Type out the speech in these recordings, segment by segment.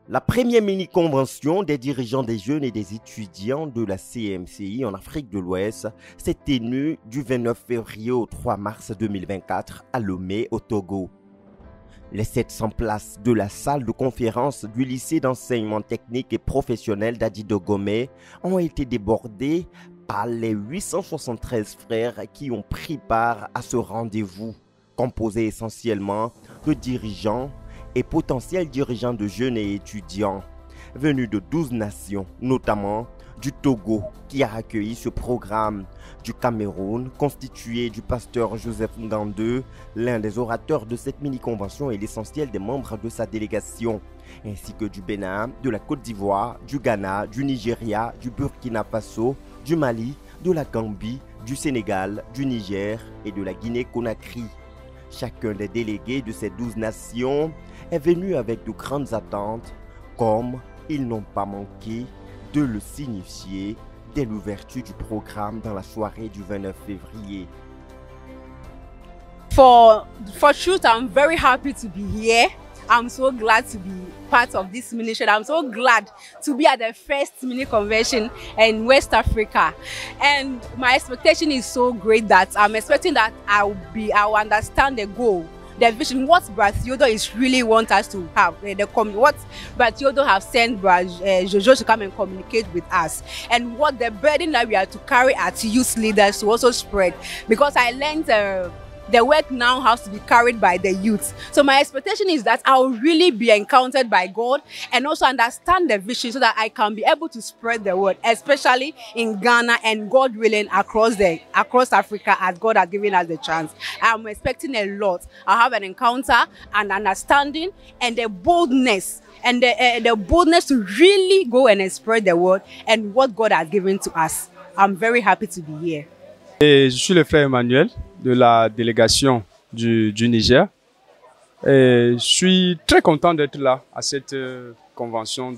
La première mini-convention des dirigeants des jeunes et des étudiants de la CMCI en Afrique de l'Ouest s'est tenue du 29 février au 3 mars 2024 à Lomé, au Togo. Les 700 places de la salle de conférence du lycée d'enseignement technique et professionnel d'Adi-Dogomé ont été débordées par les 873 frères qui ont pris part à ce rendez-vous, composé essentiellement de dirigeants et potentiels dirigeants de jeunes et étudiants venus de 12 nations, notamment du Togo qui a accueilli ce programme, du Cameroun constitué du pasteur Joseph Ngandeu, l'un des orateurs de cette mini-convention et l'essentiel des membres de sa délégation, ainsi que du Bénin, de la Côte d'Ivoire, du Ghana, du Nigeria, du Burkina Faso, du Mali, de la Gambie, du Sénégal, du Niger et de la Guinée-Conakry. Chacun des délégués de ces 12 nations est venu avec de grandes attentes, comme ils n'ont pas manqué de le signifier dès l'ouverture du programme dans la soirée du 29 février. For truth, I'm very happy to be here. I'm so glad to be part of this ministry. I'm so glad to be at the first mini convention in West Africa. And my expectation is so great that I'm expecting that I'll understand the goal, the vision, what Brother Theodore is really want us to have, what Brother Theodore have sent Brother Jojo to come and communicate with us, and what the burden that we are to carry as youth leaders to also spread. Because I learned the work now has to be carried by the youth. So my expectation is that I will really be encountered by God and also understand the vision so that I can be able to spread the word, especially in Ghana and God willing across Africa as God has given us the chance. I'm expecting a lot. I'll have an encounter and understanding and the boldness and the boldness to really go and spread the word and what God has given to us. I'm very happy to be here. Et je suis le frère Emmanuel de la délégation du Niger. Et je suis très content d'être là à cette convention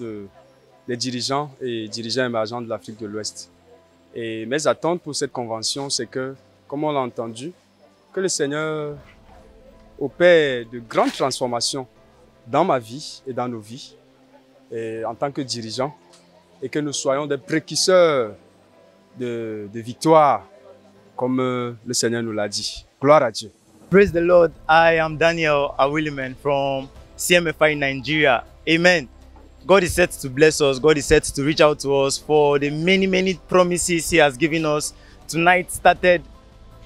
des dirigeants et dirigeants émergents de l'Afrique de l'Ouest. Et mes attentes pour cette convention, c'est que, comme on l'a entendu, que le Seigneur opère de grandes transformations dans ma vie et dans nos vies et en tant que dirigeants et que nous soyons des précurseurs de victoire comme le Seigneur nous l'a dit. Gloire à Dieu. Praise the Lord. I am Daniel Awiliman from CMFI Nigeria. Amen. God is set to bless us. God is set to reach out to us for the many promises He has given us. Tonight started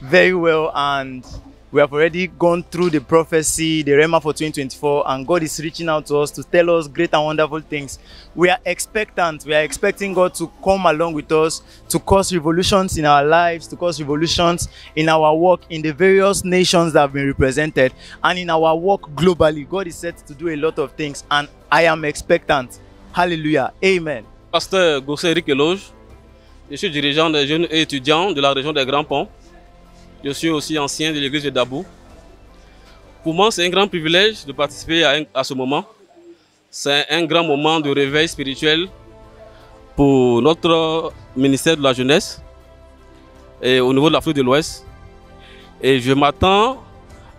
very well and we have already gone through the prophecy, the Rhema for 2024, and God is reaching out to us to tell us great and wonderful things. We are expectant. We are expecting God to come along with us, to cause revolutions in our lives, to cause revolutions in our work in the various nations that have been represented, and in our work globally. God is set to do a lot of things, and I am expectant. Hallelujah. Amen. Pasteur Gossé Eric Eloge, je suis dirigeant des jeunes et étudiants de la région des Grands Ponts. Je suis aussi ancien de l'église de Dabou. Pour moi, c'est un grand privilège de participer à ce moment. C'est un grand moment de réveil spirituel pour notre ministère de la jeunesse et au niveau de l'Afrique de l'Ouest. Et je m'attends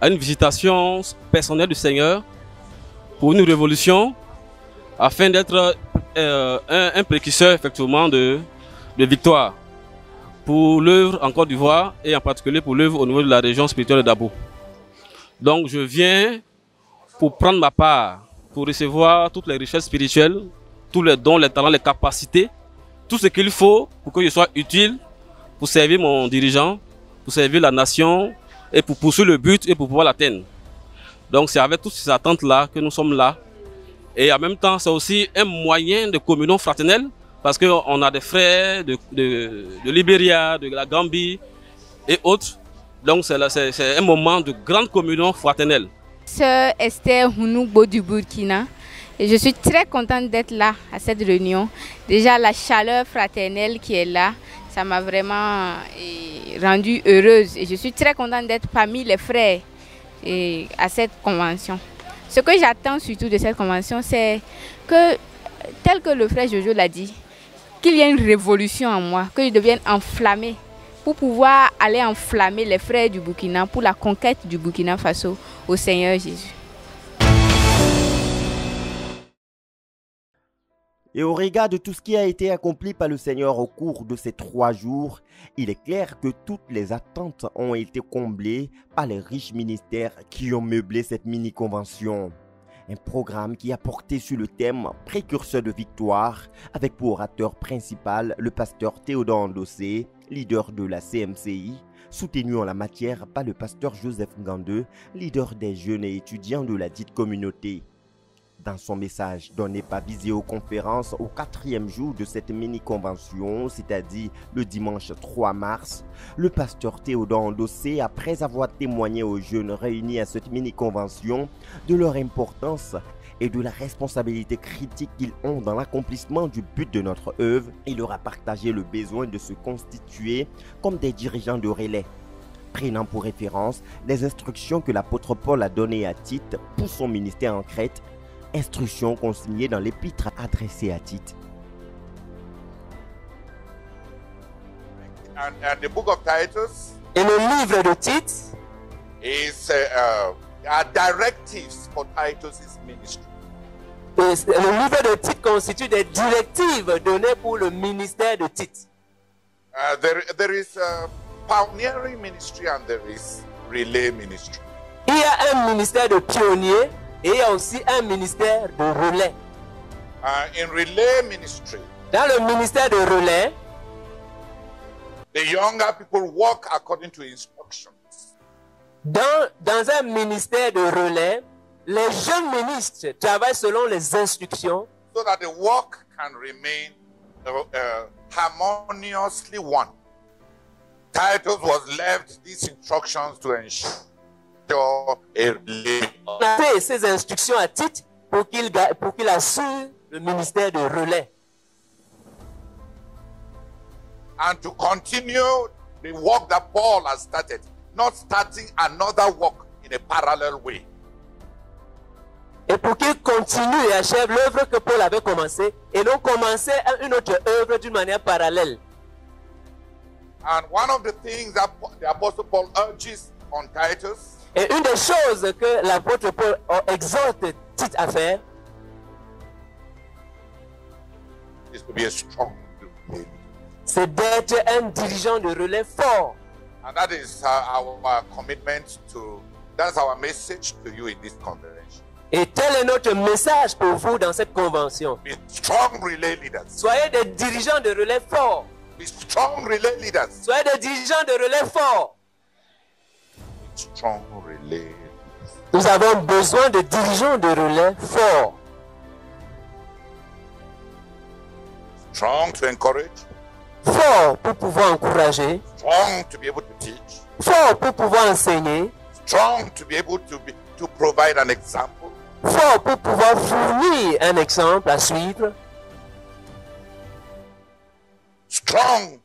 à une visitation personnelle du Seigneur pour une révolution afin d'être un précurseur effectivement de victoire pour l'œuvre en Côte d'Ivoire et en particulier pour l'œuvre au niveau de la région spirituelle de Dabou. Donc je viens pour prendre ma part, pour recevoir toutes les richesses spirituelles, tous les dons, les talents, les capacités, tout ce qu'il faut pour que je sois utile, pour servir mon dirigeant, pour servir la nation et pour poursuivre le but et pour pouvoir l'atteindre. Donc c'est avec toutes ces attentes-là que nous sommes là. Et en même temps, c'est aussi un moyen de communion fraternelle, parce qu'on a des frères de Libéria, de la Gambie et autres. Donc c'est un moment de grande communion fraternelle. Sœur Esther Hounoubo du Burkina. Et je suis très contente d'être là à cette réunion. Déjà la chaleur fraternelle qui est là, ça m'a vraiment rendue heureuse. Et je suis très contente d'être parmi les frères à cette convention. Ce que j'attends surtout de cette convention, c'est que, tel que le frère Jojo l'a dit, qu'il y ait une révolution en moi, que je devienne enflammée pour pouvoir aller enflammer les frères du Burkina pour la conquête du Burkina Faso au Seigneur Jésus. Et au regard de tout ce qui a été accompli par le Seigneur au cours de ces 3 jours, il est clair que toutes les attentes ont été comblées par les riches ministères qui ont meublé cette mini-convention. Un programme qui a porté sur le thème précurseur de victoire, avec pour orateur principal le pasteur Théodore Ndossé, leader de la CMCI, soutenu en la matière par le pasteur Joseph Ngandeu, leader des jeunes et étudiants de la dite communauté. Dans son message donné par visioconférence au 4e jour de cette mini-convention, c'est-à-dire le dimanche 3 mars, le pasteur Théodore Ndossé, après avoir témoigné aux jeunes réunis à cette mini-convention de leur importance et de la responsabilité critique qu'ils ont dans l'accomplissement du but de notre œuvre, il leur a partagé le besoin de se constituer comme des dirigeants de relais, prenant pour référence les instructions que l'apôtre Paul a données à Tite pour son ministère en Crète, instructions consignées dans l'épître adressée à Tite. And the book of Titus Et le livre de Tite is are directives for Titus's ministry. Le livre de Tite constitue des directives données pour le ministère de Tite. There is pioneering ministry and there is relay ministry. Il y a un ministère de pionnier et il y a aussi un ministère de relais. In relay ministry, Dans le ministère de relais, the younger people work according to instructions. dans un ministère de relais, les jeunes ministres travaillent selon les instructions So that the work can remain harmoniously one. Titus was left these instructions to ensure a relay. On a fait ces instructions à Tite pour qu'il assure le ministère de relais. And to continue the work that Paul has started, not starting another work in a parallel way. Et pour qu'il continue et achève l'œuvre que Paul avait commencée et non commencer une autre œuvre d'une manière parallèle. And one of the things that the Apostle Paul urges on Titus Et une des choses que l'apôtre Paul exhorte Tite à faire, is to be a strong leader. c'est d'être un dirigeant de relais fort. And that is our commitment to, that's our message to you in this convention. Et tel est notre message pour vous dans cette convention. Be strong relay leaders. Soyez des dirigeants de relais forts. Be strong relay leaders. Soyez des dirigeants de relais forts. Strong relay. Nous avons besoin de dirigeants de relais forts. Strong to encourage. Forts pour pouvoir encourager. Strong to be able to teach. Forts pour pouvoir enseigner. Strong to be able to provide an example. Forts pour pouvoir fournir un exemple à suivre. Strong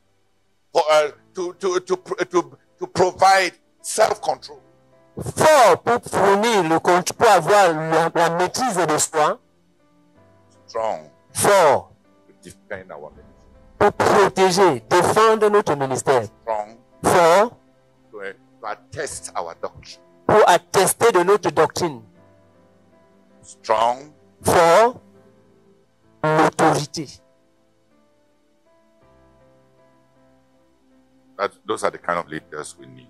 for, to provide self-control. Fort pour fournir le contrôle, pour avoir la maîtrise de soi. Strong Fort to defend our ministry. pour protéger, défendre notre ministère. Strong Fort to attest our doctrine. pour attester de notre doctrine. Strong Fort, l'autorité. those are the kind of leaders we need.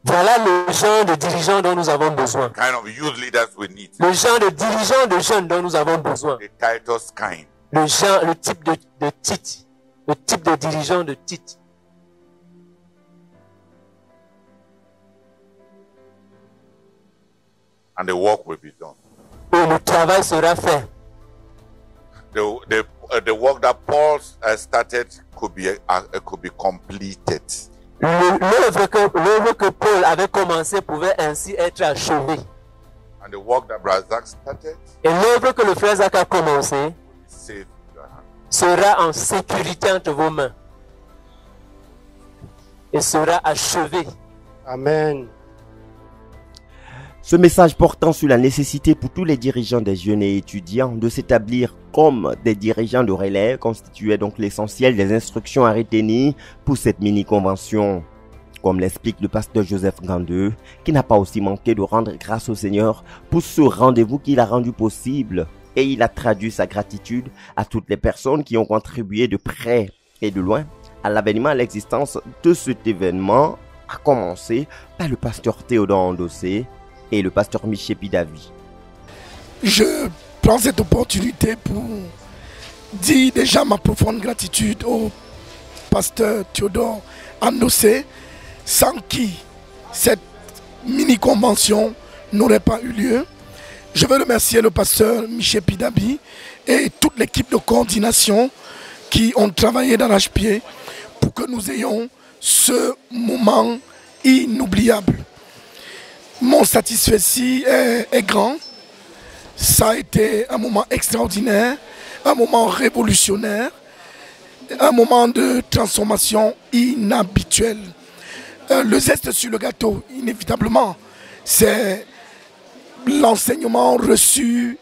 Voilà le genre de dirigeants dont nous avons besoin. Kind of youth leaders we need. Le genre de dirigeants de jeunes dont nous avons besoin. The Titus kind. Le type de Tite. Le type de dirigeant de Tite. And the work will be done. Et le travail sera fait. The work that Paul started could be completed. L'œuvre que Paul avait commencé pouvait ainsi être achevée. And the work that Brother Zach started Et l'œuvre que le frère Zach a commencé will be saved in your hand. sera en sécurité entre vos mains. Et sera achevée. Amen. Ce message portant sur la nécessité pour tous les dirigeants des jeunes et étudiants de s'établir comme des dirigeants de relais constituait donc l'essentiel des instructions à retenir pour cette mini-convention. Comme l'explique le pasteur Joseph Ngandeu, qui n'a pas aussi manqué de rendre grâce au Seigneur pour ce rendez-vous qu'il a rendu possible et il a traduit sa gratitude à toutes les personnes qui ont contribué de près et de loin à l'avènement, à l'existence de cet événement, à commencer par le pasteur Théodore Andossé et le pasteur Miché Pidavi. Je prends cette opportunité pour dire déjà ma profonde gratitude au pasteur Théodore Andossé, sans qui cette mini-convention n'aurait pas eu lieu. Je veux remercier le pasteur Miché Pidavi et toute l'équipe de coordination qui ont travaillé d'arrache-pied pour que nous ayons ce moment inoubliable. Mon satisfait est grand. Ça a été un moment extraordinaire, un moment révolutionnaire, un moment de transformation inhabituelle. Le zeste sur le gâteau, inévitablement, c'est l'enseignement reçu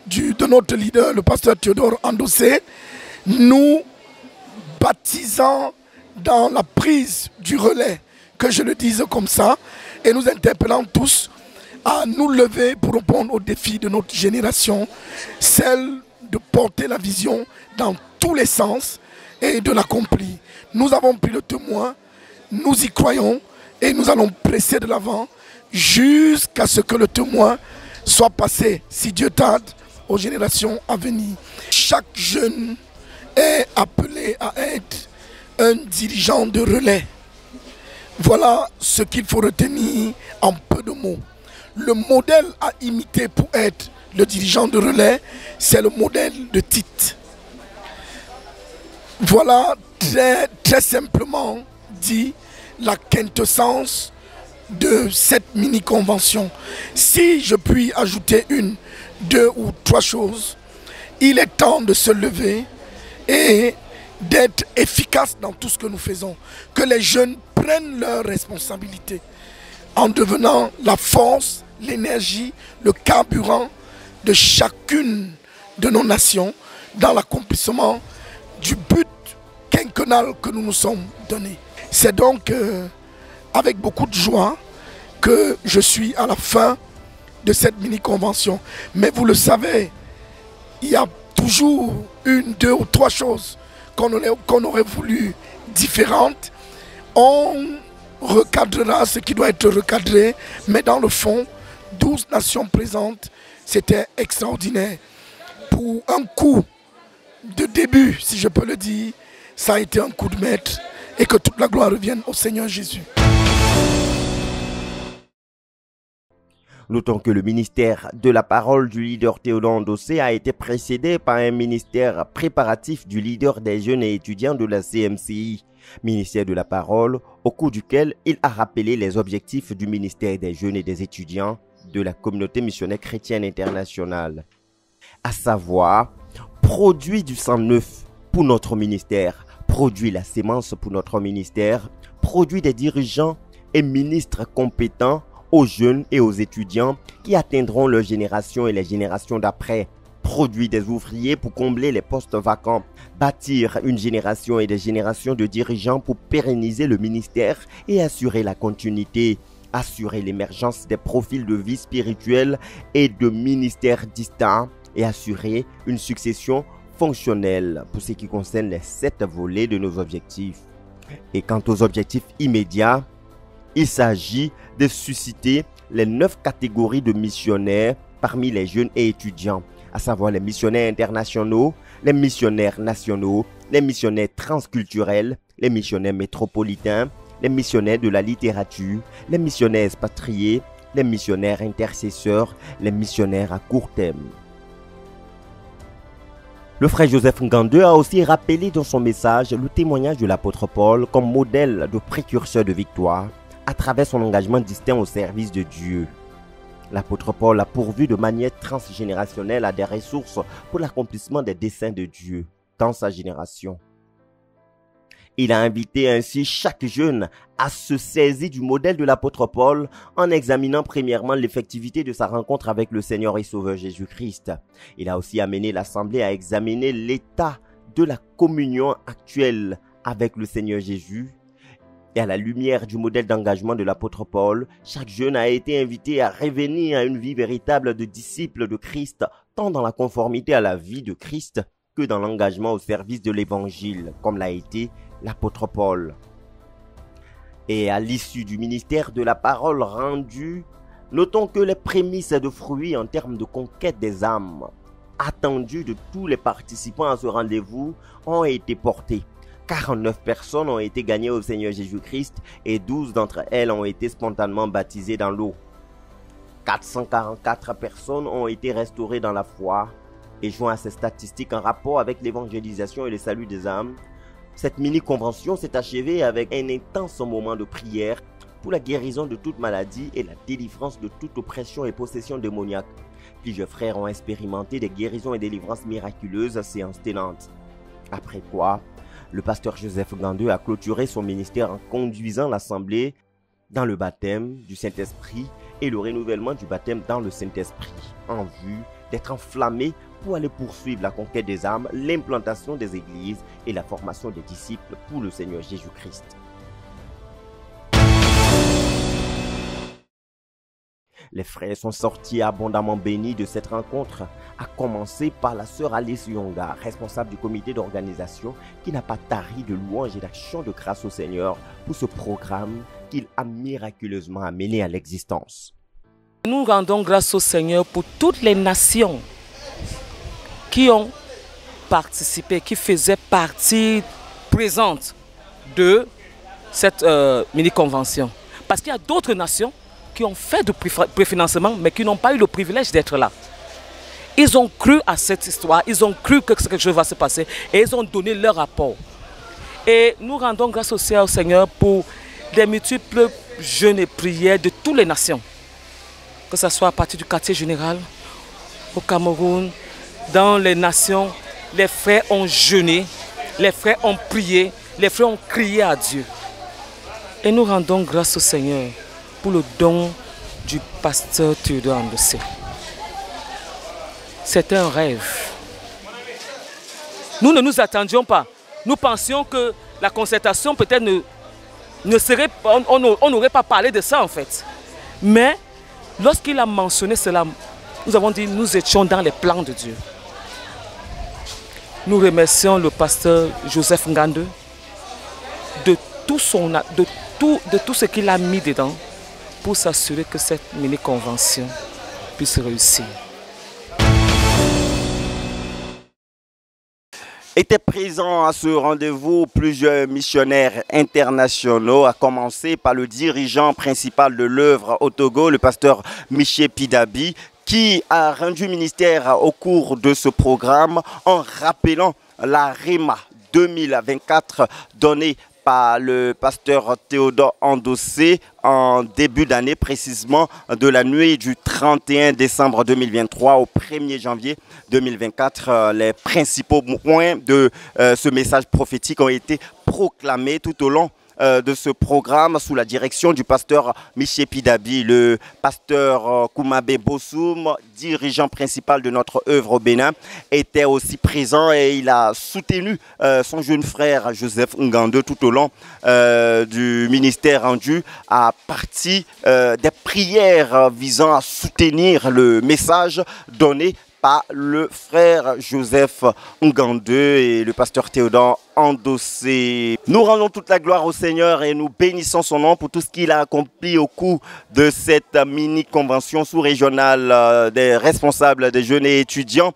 de notre leader, le pasteur Théodore Andossé, nous baptisant dans la prise du relais, que je le dise comme ça, et nous interpellant tous à nous lever pour répondre aux défis de notre génération, celle de porter la vision dans tous les sens et de l'accomplir. Nous avons pris le témoin, nous y croyons et nous allons presser de l'avant jusqu'à ce que le témoin soit passé, si Dieu tarde, aux générations à venir. Chaque jeune est appelé à être un dirigeant de relais. Voilà ce qu'il faut retenir en peu de mots. Le modèle à imiter pour être le dirigeant de relais, c'est le modèle de Tite. Voilà très simplement dit la quintessence de cette mini-convention. Si je puis ajouter une, deux ou trois choses, il est temps de se lever et d'être efficace dans tout ce que nous faisons. Que les jeunes prennent leurs responsabilités en devenant la force, l'énergie, le carburant de chacune de nos nations dans l'accomplissement du but quinquennal que nous nous sommes donnés. C'est donc avec beaucoup de joie que je suis à la fin de cette mini-convention. Mais vous le savez, il y a toujours une, deux ou trois choses qu'on aurait voulu différentes. On recadrera ce qui doit être recadré, mais dans le fond, 12 nations présentes, c'était extraordinaire. Pour un coup de début, si je peux le dire, ça a été un coup de maître, et que toute la gloire revienne au Seigneur Jésus. Notons que le ministère de la parole du leader Théodore Andossé a été précédé par un ministère préparatif du leader des jeunes et étudiants de la CMCI, ministère de la parole, au cours duquel il a rappelé les objectifs du ministère des jeunes et des étudiants de la communauté missionnaire chrétienne internationale, à savoir produit du sang neuf pour notre ministère, produit la sémence pour notre ministère, produit des dirigeants et ministres compétents aux jeunes et aux étudiants qui atteindront leur génération et les générations d'après, produit des ouvriers pour combler les postes vacants, bâtir une génération et des générations de dirigeants pour pérenniser le ministère et assurer la continuité, assurer l'émergence des profils de vie spirituelle et de ministères distincts et assurer une succession fonctionnelle pour ce qui concerne les 7 volets de nos objectifs. Et quant aux objectifs immédiats, il s'agit de susciter les 9 catégories de missionnaires parmi les jeunes et étudiants, à savoir les missionnaires internationaux, les missionnaires nationaux, les missionnaires transculturels, les missionnaires métropolitains, les missionnaires de la littérature, les missionnaires expatriés, les missionnaires intercesseurs, les missionnaires à court terme. Le frère Joseph Ngandeu a aussi rappelé dans son message le témoignage de l'apôtre Paul comme modèle de précurseur de victoire à travers son engagement distinct au service de Dieu. L'apôtre Paul a pourvu de manière transgénérationnelle à des ressources pour l'accomplissement des desseins de Dieu dans sa génération. Il a invité ainsi chaque jeune à se saisir du modèle de l'apôtre Paul en examinant premièrement l'effectivité de sa rencontre avec le Seigneur et Sauveur Jésus-Christ. Il a aussi amené l'Assemblée à examiner l'état de la communion actuelle avec le Seigneur Jésus. Et à la lumière du modèle d'engagement de l'apôtre Paul, chaque jeune a été invité à revenir à une vie véritable de disciple de Christ tant dans la conformité à la vie de Christ que dans l'engagement au service de l'Évangile, comme l'a été l'apôtre Paul. Et à l'issue du ministère de la parole rendue, notons que les prémices de fruits en termes de conquête des âmes attendues de tous les participants à ce rendez-vous ont été portées. 49 personnes ont été gagnées au Seigneur Jésus-Christ et 12 d'entre elles ont été spontanément baptisées dans l'eau. 444 personnes ont été restaurées dans la foi et joint à ces statistiques en rapport avec l'évangélisation et le salut des âmes. Cette mini-convention s'est achevée avec un intense moment de prière pour la guérison de toute maladie et la délivrance de toute oppression et possession démoniaque. Plusieurs frères ont expérimenté des guérisons et délivrances miraculeuses à séances tenantes. Après quoi, le pasteur Joseph Ngandeux a clôturé son ministère en conduisant l'assemblée dans le baptême du Saint-Esprit et le renouvellement du baptême dans le Saint-Esprit, en vue d'être enflammé pour aller poursuivre la conquête des âmes, l'implantation des églises et la formation des disciples pour le Seigneur Jésus-Christ. Les frères sont sortis abondamment bénis de cette rencontre, à commencer par la sœur Alice Yonga, responsable du comité d'organisation, qui n'a pas tari de louanges et d'actions de grâce au Seigneur pour ce programme qu'il a miraculeusement amené à l'existence. Nous rendons grâce au Seigneur pour toutes les nations qui ont participé, qui faisaient partie présente de cette mini-convention. Parce qu'il y a d'autres nations qui ont fait du préfinancement, mais qui n'ont pas eu le privilège d'être là. Ils ont cru à cette histoire, ils ont cru que quelque chose va se passer et ils ont donné leur rapport. Et nous rendons grâce aussi au Seigneur pour des multiples jeûnes et prières de toutes les nations. Que ce soit à partir du quartier général, au Cameroun, dans les nations, les frères ont jeûné, les frères ont prié, les frères ont crié à Dieu. Et nous rendons grâce au Seigneur pour le don du pasteur Théodore Andossé. C'était un rêve. Nous ne nous attendions pas. Nous pensions que la concertation peut-être ne serait pas, on n'aurait pas parlé de ça en fait. Mais lorsqu'il a mentionné cela, nous avons dit nous étions dans les plans de Dieu. Nous remercions le pasteur Joseph Ngandeux de tout ce qu'il a mis dedans pour s'assurer que cette mini-convention puisse réussir. Étaient présents à ce rendez-vous plusieurs missionnaires internationaux, à commencer par le dirigeant principal de l'œuvre au Togo, le pasteur Miché Pidabi, qui a rendu ministère au cours de ce programme en rappelant la REMA 2024 donnée par le pasteur Théodore Andossé en début d'année, précisément de la nuit du 31 décembre 2023 au 1er janvier 2024. Les principaux points de ce message prophétique ont été proclamés tout au long de ce programme sous la direction du pasteur Miché Pidabi. Le pasteur Koumabe Bossoum, dirigeant principal de notre œuvre au Bénin, était aussi présent et il a soutenu son jeune frère Joseph Ngandeux tout au long du ministère rendu à partir des prières visant à soutenir le message donné par le frère Joseph Ngandeux et le pasteur Théodore Andossé. Nous rendons toute la gloire au Seigneur et nous bénissons son nom pour tout ce qu'il a accompli au cours de cette mini-convention sous-régionale des responsables des jeunes et étudiants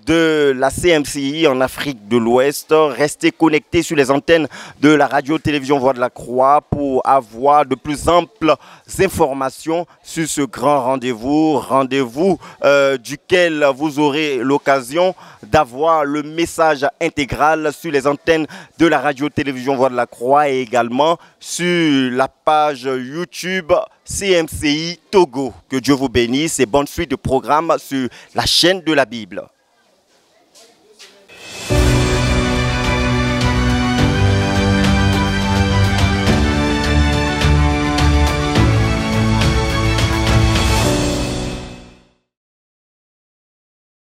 de la CMCI en Afrique de l'Ouest. Restez connectés sur les antennes de la radio-télévision Voix de la Croix pour avoir de plus amples informations sur ce grand rendez-vous duquel vous aurez l'occasion d'avoir le message intégral sur les antennes de la radio-télévision Voix de la Croix et également sur la page YouTube CMCI Togo. Que Dieu vous bénisse et bonne suite de programme sur la chaîne de la Bible.